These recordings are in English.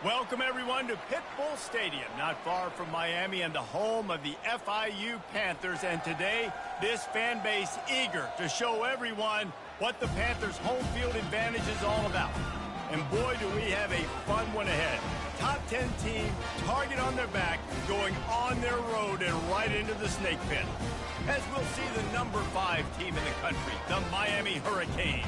Welcome, everyone, to Pitbull Stadium, not far from Miami and the home of the FiU Panthers. And today, this fan base eager to show everyone what the Panthers' home field advantage is all about. And boy, do we have a fun one ahead. Top 10 team, target on their back, going on their road and right into the snake pit. As we'll see the number 5 team in the country, the Miami Hurricanes,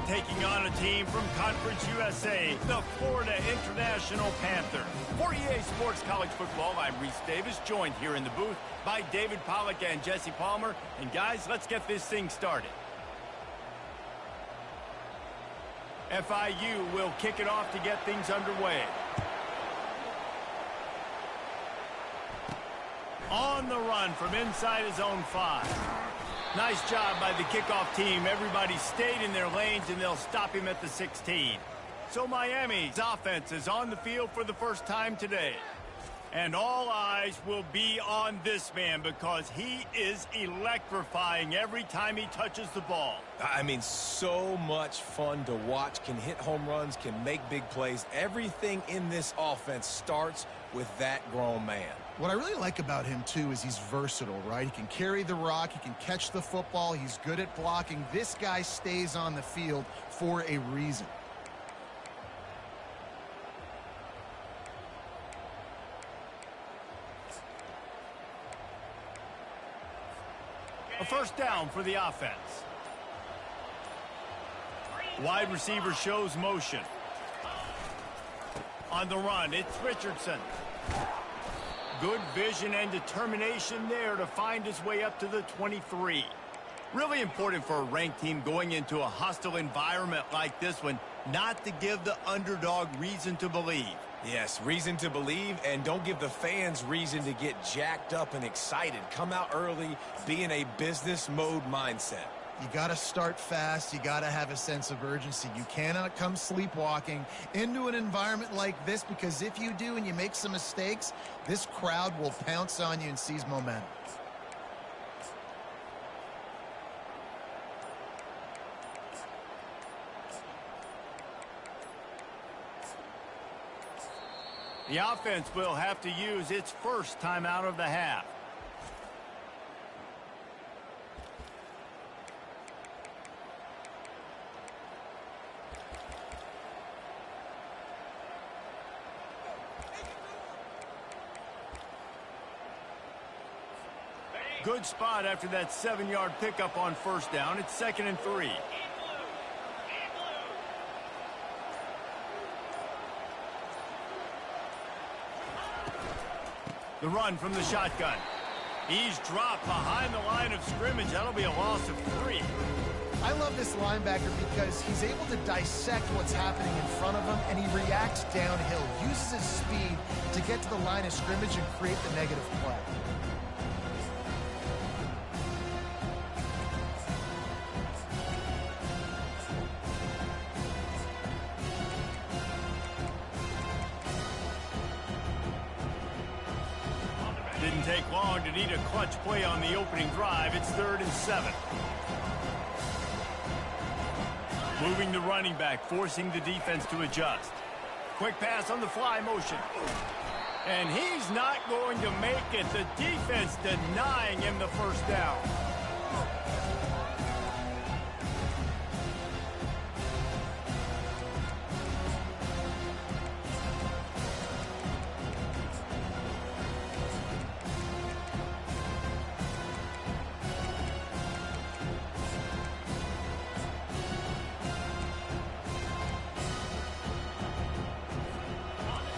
taking on a team from Conference USA, the Florida International Panthers. For EA Sports College Football, I'm Reese Davis, joined here in the booth by David Pollack and Jesse Palmer. And guys, let's get this thing started. FiU will kick it off to get things underway. On the run from inside his own 5. Nice job by the kickoff team. Everybody stayed in their lanes, and they'll stop him at the 16. So Miami's offense is on the field for the first time today. And all eyes will be on this man because he is electrifying every time he touches the ball. I mean, so much fun to watch. Can hit home runs, can make big plays. Everything in this offense starts with that grown man. What I really like about him, too, is he's versatile, right? He can carry the rock, he can catch the football, he's good at blocking. This guy stays on the field for a reason. A first down for the offense. Wide receiver shows motion. On the run, it's Richardson. Good vision and determination there to find his way up to the 23. Really important for a ranked team going into a hostile environment like this one, not to give the underdog reason to believe. Yes, reason to believe, and don't give the fans reason to get jacked up and excited. Come out early, be in a business mode mindset. You got to start fast. You got to have a sense of urgency. You cannot come sleepwalking into an environment like this, because if you do and you make some mistakes, this crowd will pounce on you and seize momentum. The offense will have to use its first time out of the half. Good spot after that 7-yard pickup on first down. It's 2nd and 3. The run from the shotgun. He's dropped behind the line of scrimmage. That'll be a loss of 3. I love this linebacker because he's able to dissect what's happening in front of him, and he reacts downhill, uses his speed to get to the line of scrimmage and create the negative play. Didn't take long to need a clutch play on the opening drive. It's 3rd and 7. Moving the running back, forcing the defense to adjust. Quick pass on the fly motion. And he's not going to make it. The defense denying him the first down.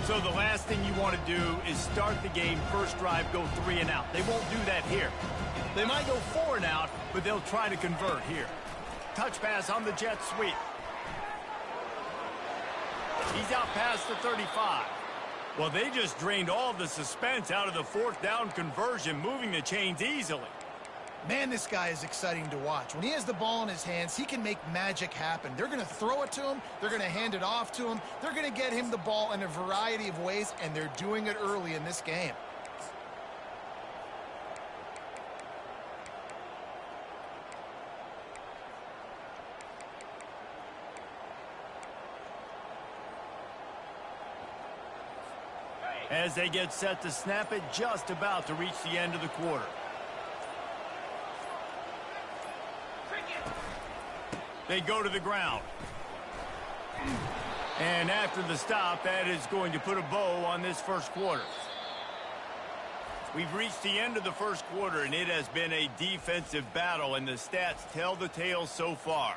So the last thing you want to do is start the game, first drive, go 3 and out. They won't do that here. They might go 4 and out, but they'll try to convert here. Touch pass on the jet sweep. He's out past the 35. Well, they just drained all the suspense out of the 4th down conversion, moving the chains easily. Man, this guy is exciting to watch. When he has the ball in his hands, he can make magic happen. They're going to throw it to him. They're going to hand it off to him. They're going to get him the ball in a variety of ways, and they're doing it early in this game. as they get set to snap it, just about to reach the end of the quarter. They go to the ground. And after the stop, that is going to put a bow on this first quarter. We've reached the end of the first quarter, and it has been a defensive battle, and the stats tell the tale so far.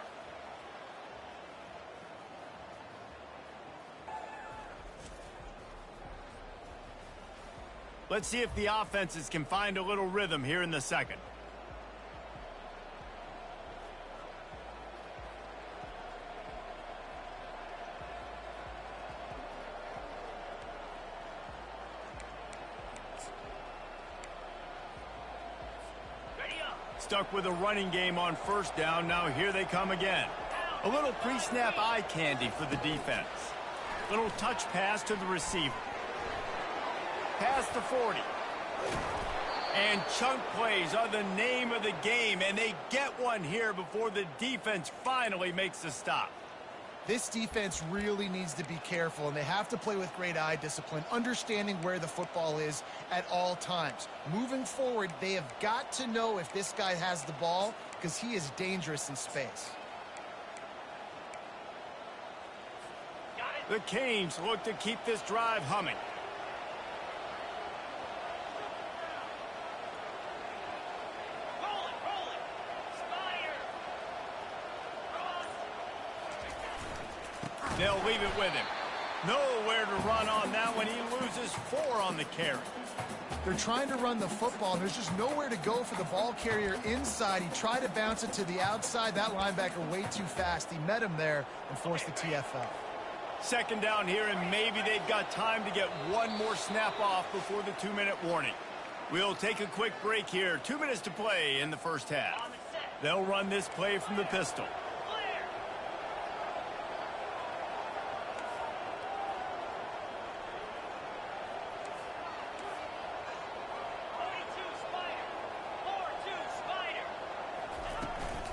Let's see if the offenses can find a little rhythm here in the second. Stuck with a running game on first down. Now here they come again. A little pre-snap eye candy for the defense. Little touch pass to the receiver. Past the 40. And chunk plays are the name of the game, and they get one here before the defense finally makes the stop. This defense really needs to be careful, and they have to play with great eye discipline, understanding where the football is at all times. Moving forward, they have got to know if this guy has the ball, because he is dangerous in space. The Canes look to keep this drive humming. They'll leave it with him. Nowhere to run on that one. He loses 4 on the carry. They're trying to run the football, and there's just nowhere to go for the ball carrier inside. He tried to bounce it to the outside. That linebacker way too fast. He met him there and forced the TFL. Second down here, and maybe they've got time to get one more snap off before the 2-minute warning. We'll take a quick break here. 2 minutes to play in the first half. They'll run this play from the pistol.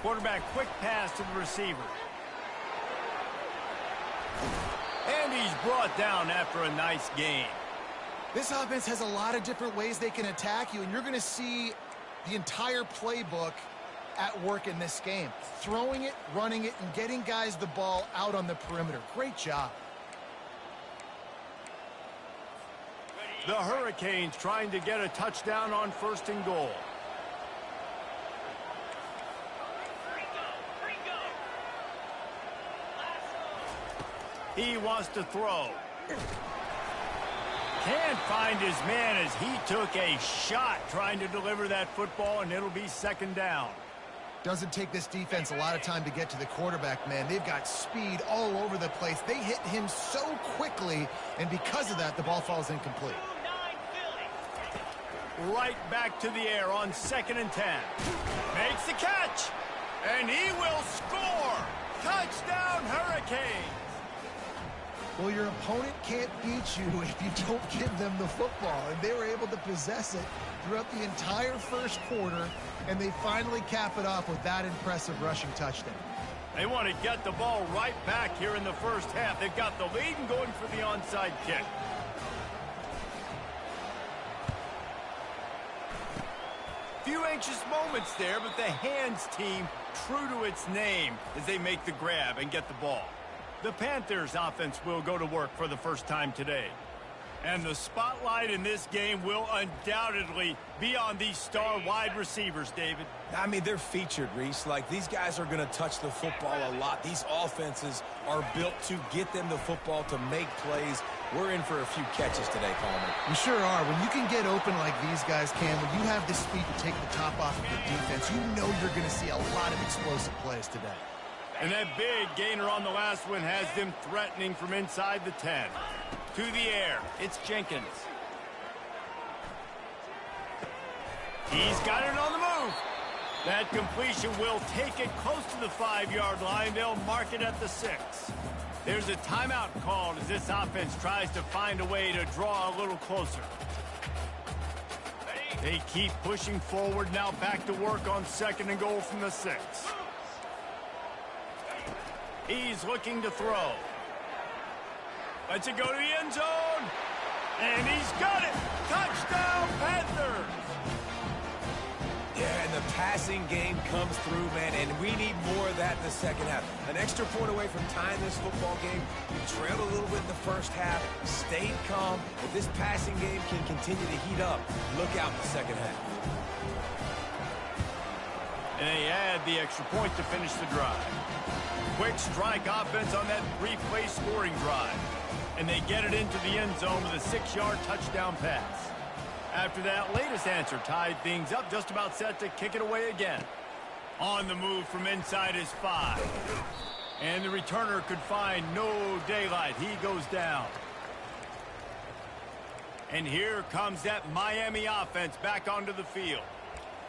Quarterback, quick pass to the receiver. And he's brought down after a nice gain. This offense has a lot of different ways they can attack you, and you're going to see the entire playbook at work in this game. Throwing it, running it, and getting guys the ball out on the perimeter. Great job. The Hurricanes trying to get a touchdown on 1st and goal. He wants to throw. Can't find his man as he took a shot trying to deliver that football, and it'll be 2nd down. Doesn't take this defense a lot of time to get to the quarterback, man. They've got speed all over the place. They hit him so quickly, and because of that, the ball falls incomplete. Right back to the air on 2nd and 10. Makes the catch, and he will score. Touchdown, Hurricanes. Well, your opponent can't beat you if you don't give them the football. And they were able to possess it throughout the entire first quarter, and they finally cap it off with that impressive rushing touchdown. They want to get the ball right back here in the first half. They've got the lead and going for the onside kick. Few anxious moments there, but the hands team true to its name as they make the grab and get the ball. The Panthers offense will go to work for the first time today. And the spotlight in this game will undoubtedly be on these star wide receivers, David. I mean, they're featured, Reese. Like, these guys are going to touch the football a lot. These offenses are built to get them the football, to make plays. We're in for a few catches today, Palmer. We sure are. When you can get open like these guys can, when you have the speed to take the top off of the defense, you know you're going to see a lot of explosive plays today. And that big gainer on the last one has them threatening from inside the 10. To the air, it's Jenkins. He's got it on the move. That completion will take it close to the 5-yard line. They'll mark it at the 6. There's a timeout called as this offense tries to find a way to draw a little closer. They keep pushing forward, now back to work on 2nd and goal from the 6. He's looking to throw. Lets it go to the end zone. And he's got it. Touchdown, Panthers. Yeah, and the passing game comes through, man, and we need more of that in the second half. An extra point away from tying this football game. We trailed a little bit in the first half, stayed calm. If this passing game can continue to heat up, look out in the second half. And they add the extra point to finish the drive. Quick strike offense on that 3-play scoring drive. And they get it into the end zone with a 6-yard touchdown pass. After that latest answer tied things up, just about set to kick it away again. On the move from inside his 5. And the returner could find no daylight. He goes down. And here comes that Miami offense back onto the field.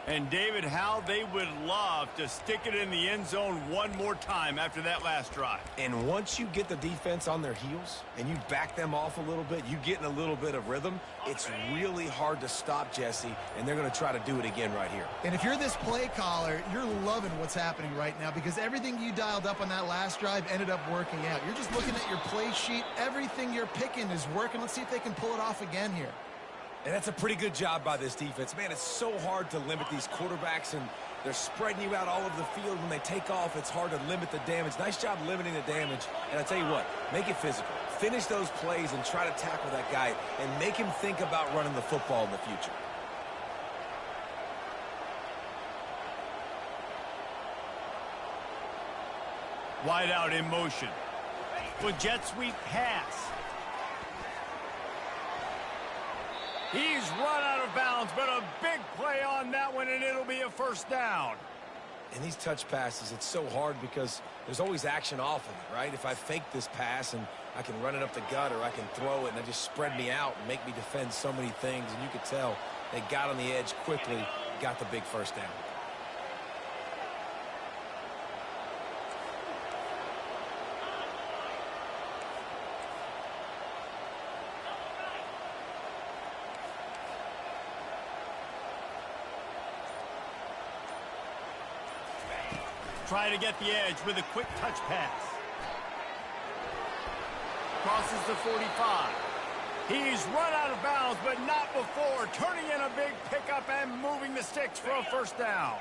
And David, how they would love to stick it in the end zone one more time after that last drive. And once you get the defense on their heels and you back them off a little bit, you get in a little bit of rhythm, it's really hard to stop, Jesse, and they're going to try to do it again right here. And if you're this play caller, you're loving what's happening right now because everything you dialed up on that last drive ended up working out. You're just looking at your play sheet. Everything you're picking is working. Let's see if they can pull it off again here. And that's a pretty good job by this defense. Man, it's so hard to limit these quarterbacks, and they're spreading you out all over the field. When they take off, it's hard to limit the damage. Nice job limiting the damage. And I tell you what, make it physical. Finish those plays and try to tackle that guy and make him think about running the football in the future. Wide out in motion. With jet sweep pass. He's run out of bounds, but a big play on that one, and it'll be a first down. And these touch passes, it's so hard because there's always action off of it, right? If I fake this pass and I can run it up the gut or I can throw it and they just spread me out and make me defend so many things, and you could tell they got on the edge quickly, got the big first down. Try to get the edge with a quick touch pass. Crosses the 45. He's run out of bounds, but not before. Turning in a big pickup and moving the sticks for a first down.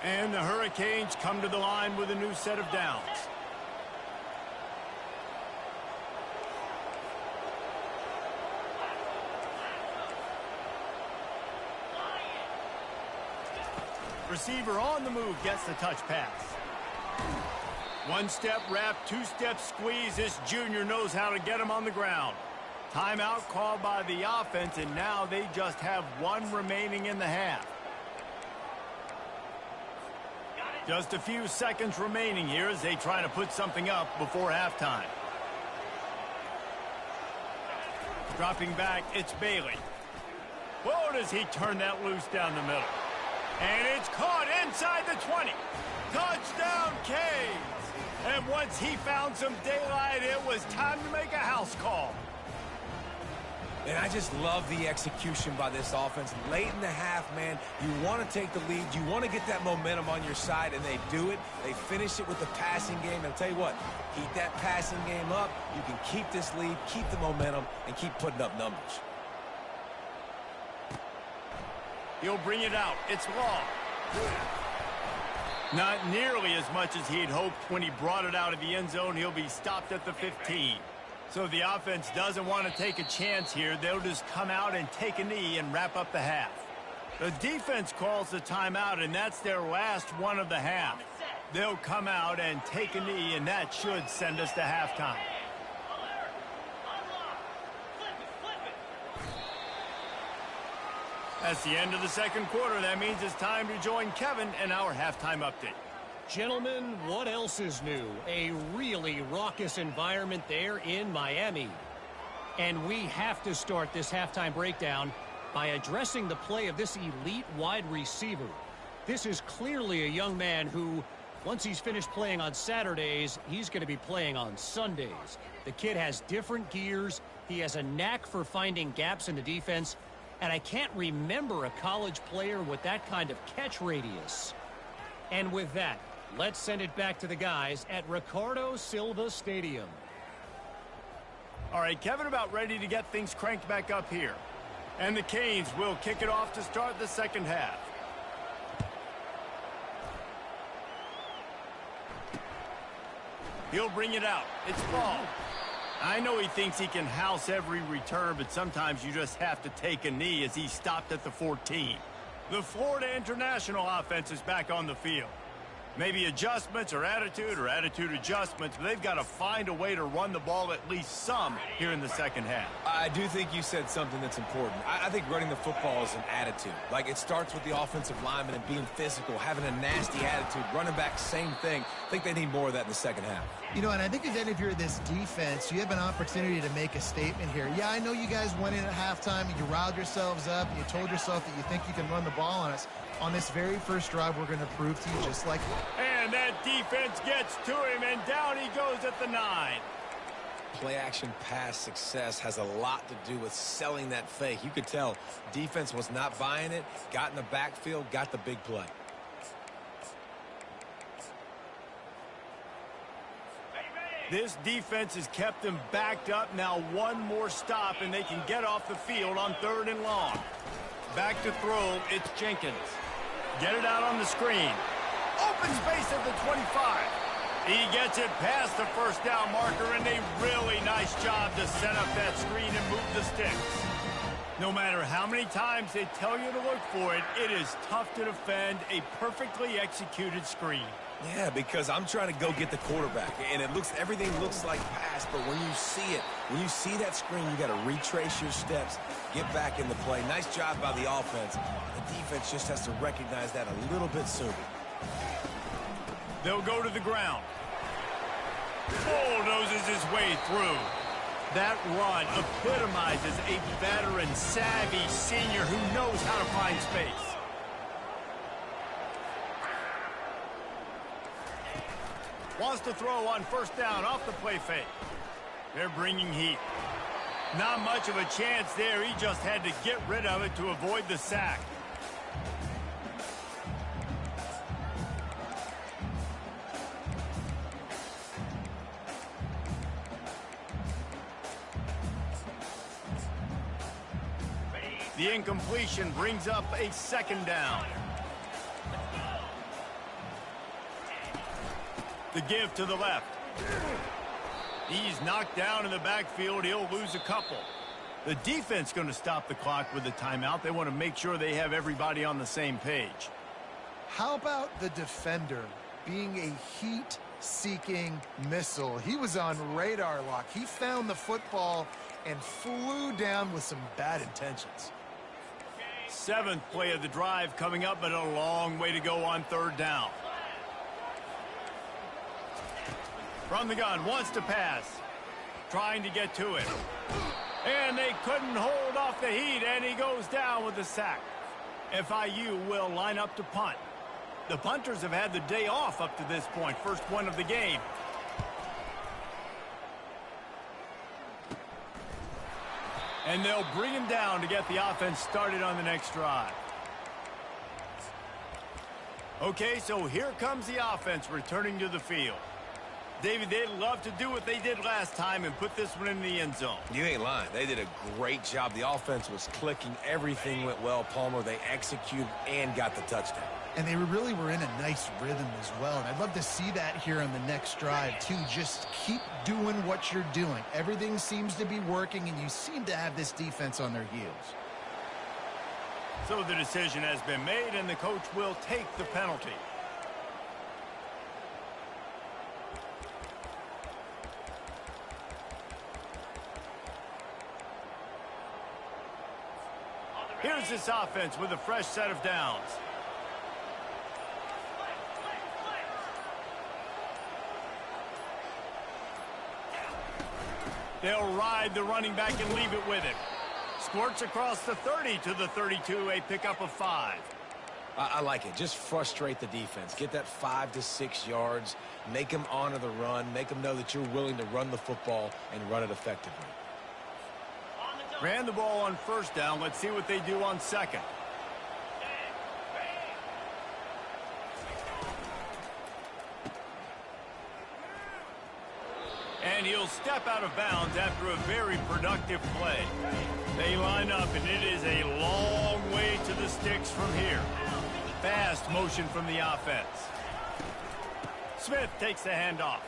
And the Hurricanes come to the line with a new set of downs. Receiver on the move gets the touch pass. One step wrap, 2-step squeeze. This junior knows how to get him on the ground. Timeout called by the offense, and now they just have one remaining in the half. Just a few seconds remaining here as they try to put something up before halftime. Dropping back, it's Bailey. Whoa, does he turn that loose down the middle. And it's caught inside the 20. Touchdown, Canes. And once he found some daylight, it was time to make a house call. And I just love the execution by this offense. Late in the half, man, you want to take the lead. You want to get that momentum on your side, and they do it. They finish it with the passing game. And I'll tell you what, keep that passing game up. You can keep this lead, keep the momentum, and keep putting up numbers. He'll bring it out. It's long. Not nearly as much as he'd hoped when he brought it out of the end zone. He'll be stopped at the 15. So the offense doesn't want to take a chance here. They'll just come out and take a knee and wrap up the half. The defense calls the timeout, and that's their last one of the half. They'll come out and take a knee, and that should send us to halftime. That's the end of the second quarter. That means it's time to join Kevin in our halftime update. Gentlemen, what else is new? A really raucous environment there in Miami. And we have to start this halftime breakdown by addressing the play of this elite wide receiver. This is clearly a young man who, once he's finished playing on Saturdays, he's going to be playing on Sundays. The kid has different gears. He has a knack for finding gaps in the defense. And I can't remember a college player with that kind of catch radius. And with that, let's send it back to the guys at Ricardo Silva Stadium. All right, Kevin about ready to get things cranked back up here. And the Canes will kick it off to start the second half. He'll bring it out. It's ball. I know he thinks he can house every return, but sometimes you just have to take a knee as he stopped at the 14. The Florida International offense is back on the field. Maybe adjustments or attitude adjustments, but they've got to find a way to run the ball at least some here in the second half. I do think you said something that's important. I think running the football is an attitude. Like, it starts with the offensive lineman and being physical, having a nasty attitude. Running back, same thing. I think they need more of that in the second half. You know, and I think that if you're this defense, you have an opportunity to make a statement here. Yeah, I know you guys went in at halftime and you riled yourselves up and you told yourself that you think you can run the ball on us. On this very first drive, we're going to prove to you just like that. And that defense gets to him, and down he goes at the 9. Play-action pass success has a lot to do with selling that fake. You could tell defense was not buying it, got in the backfield, got the big play. This defense has kept them backed up. Now one more stop, and they can get off the field on 3rd and long. Back to throw, it's Jenkins. Get it out on the screen. Open space at the 25. He gets it past the first down marker, and a really nice job to set up that screen and move the sticks. No matter how many times they tell you to look for it, it is tough to defend a perfectly executed screen. Yeah, because I'm trying to go get the quarterback, and everything looks like pass, but when you see it, when you see that screen, you got to retrace your steps, get back in the play. Nice job by the offense. The defense just has to recognize that a little bit sooner. They'll go to the ground. Bulldozes his way through. That run epitomizes a veteran, savvy senior who knows how to find space. Wants to throw on first down off the play fake. They're bringing heat. Not much of a chance there. He just had to get rid of it to avoid the sack. The incompletion brings up a 2nd down. The give to the left. He's knocked down in the backfield. He'll lose a couple. The defense going to stop the clock with a timeout. They want to make sure they have everybody on the same page. How about the defender being a heat-seeking missile? He was on radar lock. He found the football and flew down with some bad intentions. 7th play of the drive coming up, but a long way to go on 3rd down. From the gun, wants to pass. Trying to get to it. And they couldn't hold off the heat, and he goes down with the sack. FiU will line up to punt. The punters have had the day off up to this point. First one of the game. And they'll bring him down to get the offense started on the next drive. Okay, so here comes the offense returning to the field. David, they'd love to do what they did last time and put this one in the end zone. You ain't lying. They did a great job. The offense was clicking. Everything went well, Palmer. They executed and got the touchdown. And they really were in a nice rhythm as well. And I'd love to see that here on the next drive, too. Just keep doing what you're doing. Everything seems to be working, and you seem to have this defense on their heels. So the decision has been made, and the coach will take the penalty. Here's this offense with a fresh set of downs. They'll ride the running back and leave it with him. Squirts across the 30 to the 32, a pickup of 5. I like it. Just frustrate the defense. Get that 5 to 6 yards. Make them honor the run. Make them know that you're willing to run the football and run it effectively. Ran the ball on first down. Let's see what they do on 2nd. And And he'll step out of bounds after a very productive play. They line up, and it is a long way to the sticks from here. Fast motion from the offense. Smith takes the handoff.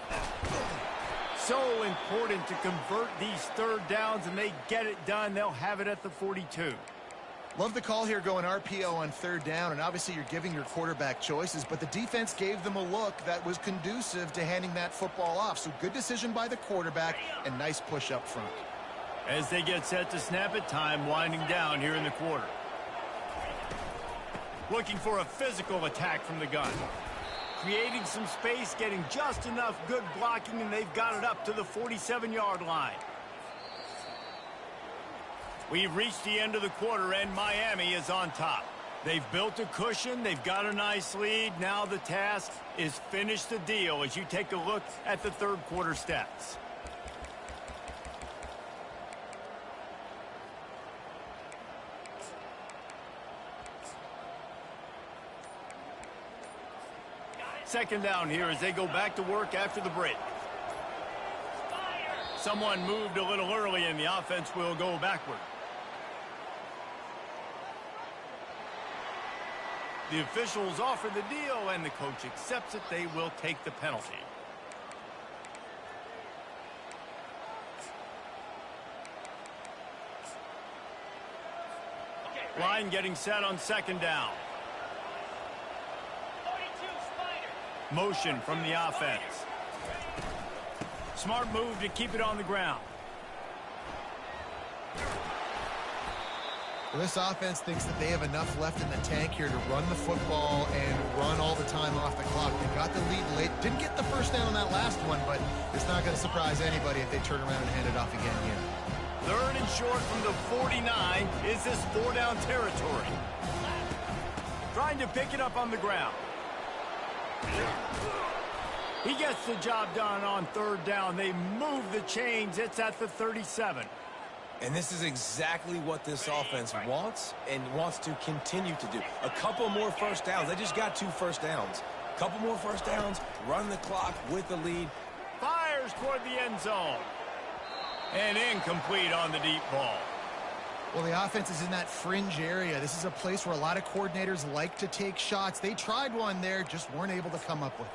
So important to convert these third downs, and they get it done. They'll have it at the 42. Love the call here going RPO on third down, and obviously you're giving your quarterback choices, but the defense gave them a look that was conducive to handing that football off. So good decision by the quarterback and nice push up front. As they get set to snap it, time winding down here in the quarter. Looking for a physical attack from the gun. Creating some space, getting just enough good blocking, and they've got it up to the 47-yard line. We've reached the end of the quarter, and Miami is on top. They've built a cushion. They've got a nice lead. Now the task is finish the deal as you take a look at the third quarter stats. Second down here as they go back to work after the break. Someone moved a little early, and the offense will go backward. The officials offer the deal, and the coach accepts it. They will take the penalty. Line getting set on second down. Motion from the offense. Smart move to keep it on the ground. Well, this offense thinks that they have enough left in the tank here to run the football and run all the time off the clock. They got the lead late. Didn't get the first down on that last one, but it's not going to surprise anybody if they turn around and hand it off again here. Third and short from the 49. Is this four-down territory? Trying to pick it up on the ground. He gets the job done on third down. They move the chains. It's at the 37. And this is exactly what this offense wants and wants to continue to do. A couple more first downs. They just got 2 first downs. A couple more first downs, run the clock with the lead. Fires toward the end zone. And incomplete on the deep ball. Well, the offense is in that fringe area. This is a place where a lot of coordinators like to take shots. They tried one there, just weren't able to come up with it.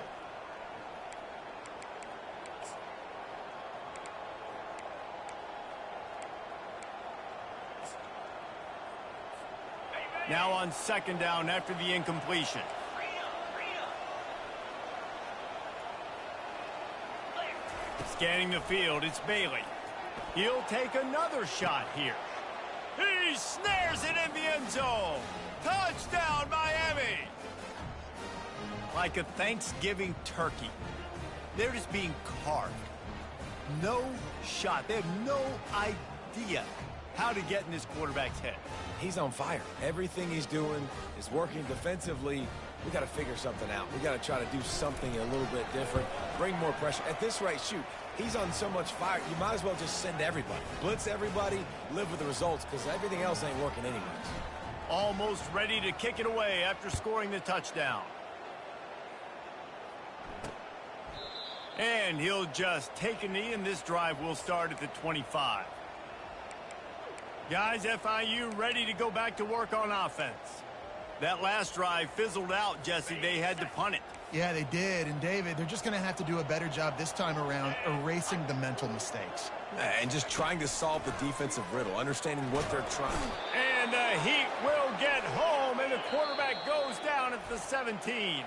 Now on second down after the incompletion. Scanning the field, it's Bailey. He'll take another shot here. He snares it in the end zone. Touchdown, Miami. Like a Thanksgiving turkey. They're just being carved. No shot. They have no idea how to get in this quarterback's head. He's on fire. Everything he's doing is working defensively. We got to figure something out. We got to try to do something a little bit different. Bring more pressure. At this rate, shoot, he's on so much fire, you might as well just send everybody. Blitz everybody, live with the results, because everything else ain't working anyways. Almost ready to kick it away after scoring the touchdown. And he'll just take a knee, and this drive will start at the 25. Guys, FiU ready to go back to work on offense. That last drive fizzled out, Jesse. They had to punt it. Yeah, they did. And, David, they're just going to have to do a better job this time around erasing the mental mistakes. And just trying to solve the defensive riddle, understanding what they're trying. And the Heat will get home, and the quarterback goes down at the 17.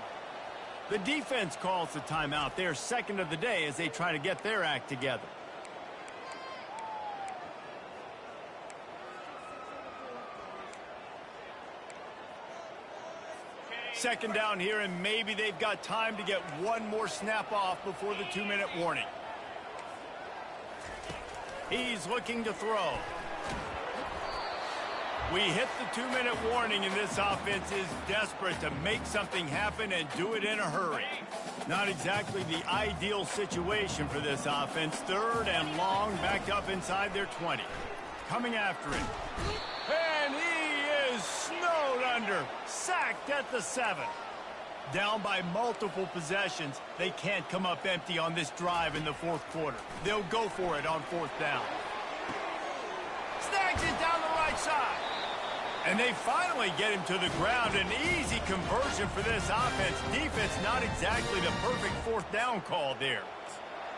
The defense calls the timeout. They're second of the day as they try to get their act together. Second down here, and maybe they've got time to get one more snap off before the 2-minute warning. He's looking to throw. We hit the 2-minute warning, and this offense is desperate to make something happen and do it in a hurry. Not exactly the ideal situation for this offense. Third and long, backed up inside their 20. Coming after it. And he is snowed under. Sacked at the 7. Down by multiple possessions, they can't come up empty on this drive in the fourth quarter. They'll go for it on fourth down. Snags it down the right side. And they finally get him to the ground. An easy conversion for this offense. Defense not exactly the perfect fourth down call there.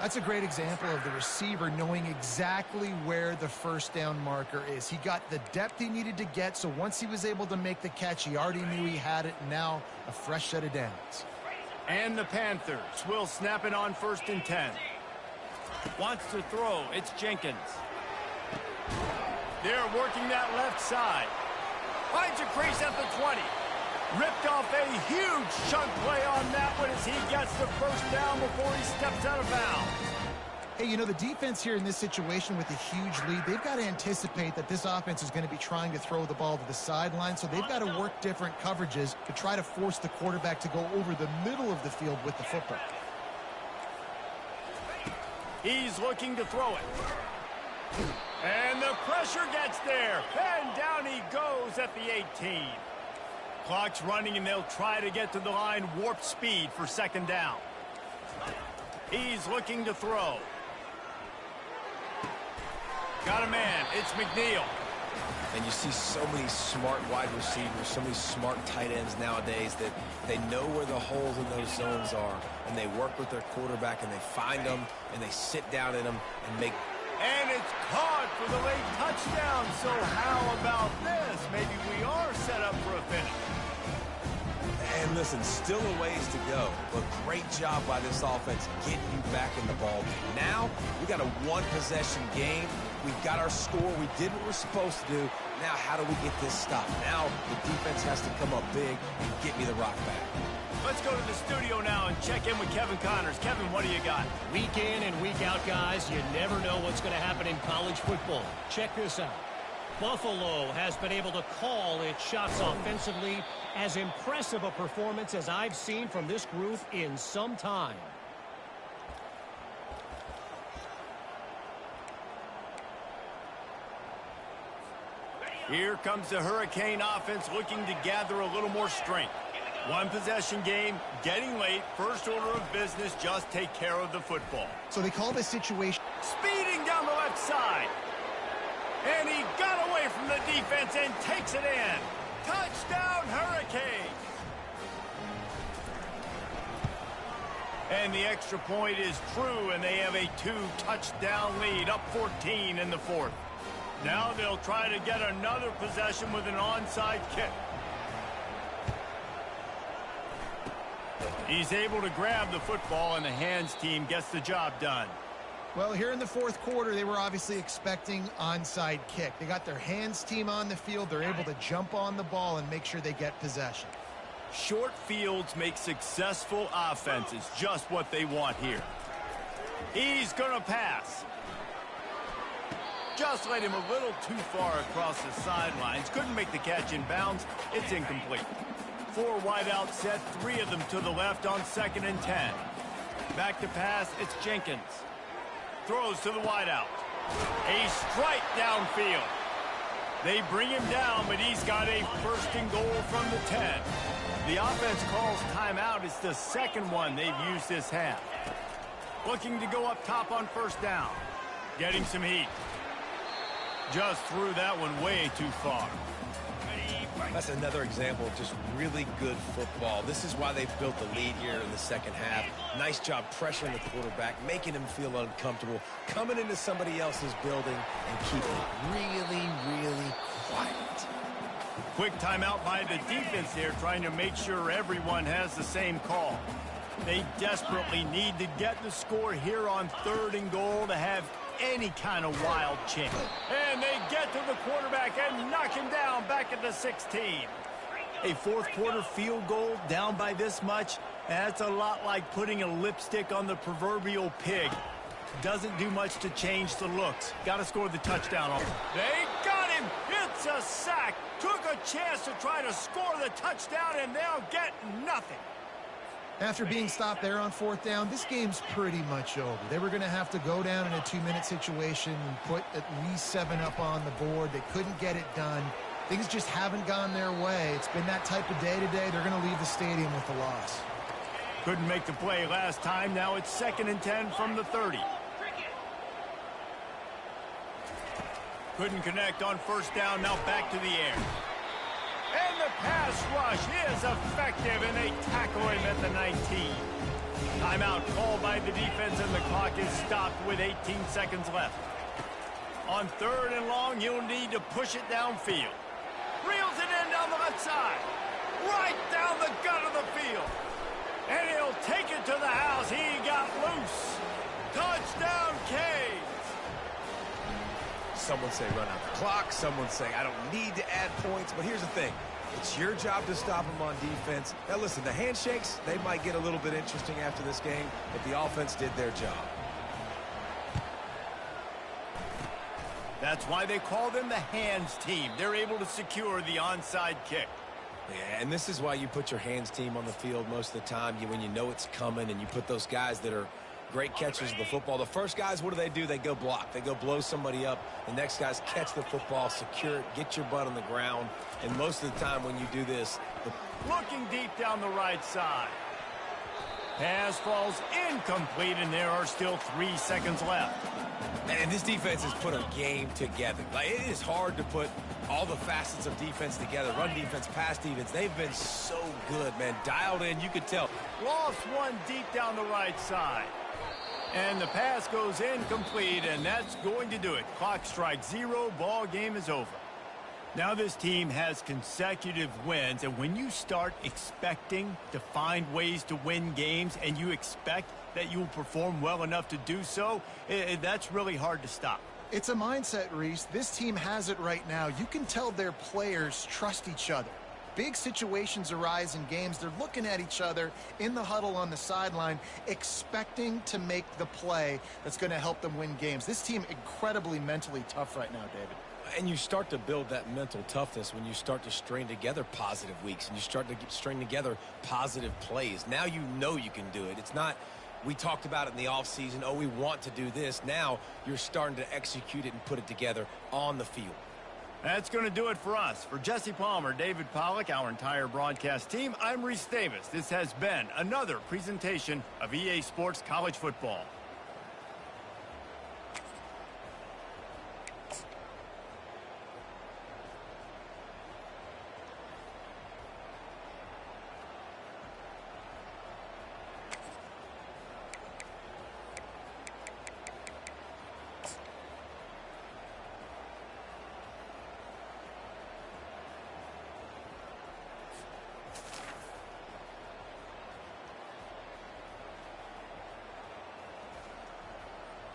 That's a great example of the receiver knowing exactly where the first down marker is. He got the depth he needed to get, so once he was able to make the catch, he already knew he had it. Now a fresh set of downs. And the Panthers will snap it on 1st and 10. Wants to throw. It's Jenkins. They're working that left side. Finds a crease at the 20. Ripped off a huge chunk play on that one as he gets the first down before he steps out of bounds. Hey, you know, the defense here in this situation with a huge lead, they've got to anticipate that this offense is going to be trying to throw the ball to the sideline, so they've got to work different coverages to try to force the quarterback to go over the middle of the field with the football. He's looking to throw it. And the pressure gets there. And down he goes at the 18. Clock's running, and they'll try to get to the line warp speed for 2nd down. He's looking to throw. Got a man. It's McNeil. And you see so many smart wide receivers, so many smart tight ends nowadays that they know where the holes in those zones are, and they work with their quarterback, and they find them, and they sit down in them and make. And it's caught for the late touchdown. So how about this? Maybe we are set up for a finish. And listen, still a ways to go, but great job by this offense getting you back in the ball game. Now, we got a one-possession game. We've got our score. We did what we're supposed to do. Now, how do we get this stopped? Now, the defense has to come up big and get me the rock back. Let's go to the studio now and check in with Kevin Connors. Kevin, what do you got? Week in and week out, guys, you never know what's going to happen in college football. Check this out. Buffalo has been able to call its shots offensively. As impressive a performance as I've seen from this group in some time. Here comes the Hurricane offense looking to gather a little more strength. One possession game, getting late, first order of business, just take care of the football. So they call this situation. Speeding down the left side. And he got away from the defense and takes it in. Touchdown, Hurricane! And the extra point is true, and they have a 2-touchdown lead, up 14 in the fourth. Now they'll try to get another possession with an onside kick. He's able to grab the football, and the hands team gets the job done. Well, here in the fourth quarter, they were obviously expecting onside kick. They got their hands team on the field. They're able to jump on the ball and make sure they get possession. Short fields make successful offenses, just what they want here. He's going to pass. Just led him a little too far across the sidelines. Couldn't make the catch in bounds. It's incomplete. 4 wide out set, 3 of them to the left on 2nd and 10. Back to pass, it's Jenkins. Throws to the wideout. A strike downfield. They bring him down, but he's got a 1st and goal from the 10. The offense calls timeout. It's the second one they've used this half. Looking to go up top on 1st down. Getting some heat. Just threw that one way too far. That's another example of just really good football. This is why they've built the lead here in the second half. Nice job pressuring the quarterback, making him feel uncomfortable, coming into somebody else's building and keeping it really, really quiet. Quick timeout by the defense there, trying to make sure everyone has the same call. They desperately need to get the score here on 3rd and goal to have any kind of wild chance. And they get to the quarterback and knock him down back at the 16. A fourth quarter field goal down by this much, that's a lot like putting a lipstick on the proverbial pig. Doesn't do much to change the looks. Got to score the touchdown. They got him. It's a sack. Took a chance to try to score the touchdown, and they'll get nothing. After being stopped there on 4th down, this game's pretty much over. They were going to have to go down in a 2-minute situation and put at least 7 up on the board. They couldn't get it done. Things just haven't gone their way. It's been that type of day today. They're going to leave the stadium with a loss. Couldn't make the play last time. Now it's 2nd and 10 from the 30. Couldn't connect on 1st down. Now back to the air. And the pass rush is effective, and they tackle him at the 19. Timeout called by the defense, and the clock is stopped with 18 seconds left. On 3rd and long, you'll need to push it downfield. Reels it in down the left side. Right down the gut of the field. And he'll take it to the house. He got loose. Touchdown, Canes. Someone say run out the clock. Someone say I don't need to add points. But here's the thing. It's your job to stop them on defense. Now, listen, the handshakes, they might get a little bit interesting after this game, but the offense did their job. That's why they call them the hands team. They're able to secure the onside kick. Yeah, and this is why you put your hands team on the field most of the time when you know it's coming, and you put those guys that are great catchers of the football. The first guys, what do? They go block. They go blow somebody up. The next guys catch the football, secure it, get your butt on the ground. And most of the time when you do this... Looking deep down the right side. Pass falls incomplete, and there are still 3 seconds left. And this defense has put a game together. Like, it is hard to put all the facets of defense together. Run defense, pass defense. They've been so good, man. Dialed in, you could tell. Lost one deep down the right side. And the pass goes incomplete, and that's going to do it. Clock strikes 0. Ball game is over. Now this team has consecutive wins, and when you start expecting to find ways to win games and you expect that you'll perform well enough to do so, that's really hard to stop. It's a mindset, Reese. This team has it right now. You can tell their players trust each other. Big situations arise in games. They're looking at each other in the huddle on the sideline, expecting to make the play that's going to help them win games. This team incredibly mentally tough right now, David. And you start to build that mental toughness when you start to string together positive weeks and you start to string together positive plays. Now you know you can do it. It's not, we talked about it in the offseason, oh, we want to do this. Now you're starting to execute it and put it together on the field. That's going to do it for us. For Jesse Palmer, David Pollack, our entire broadcast team, I'm Reese Davis. This has been another presentation of EA Sports College Football.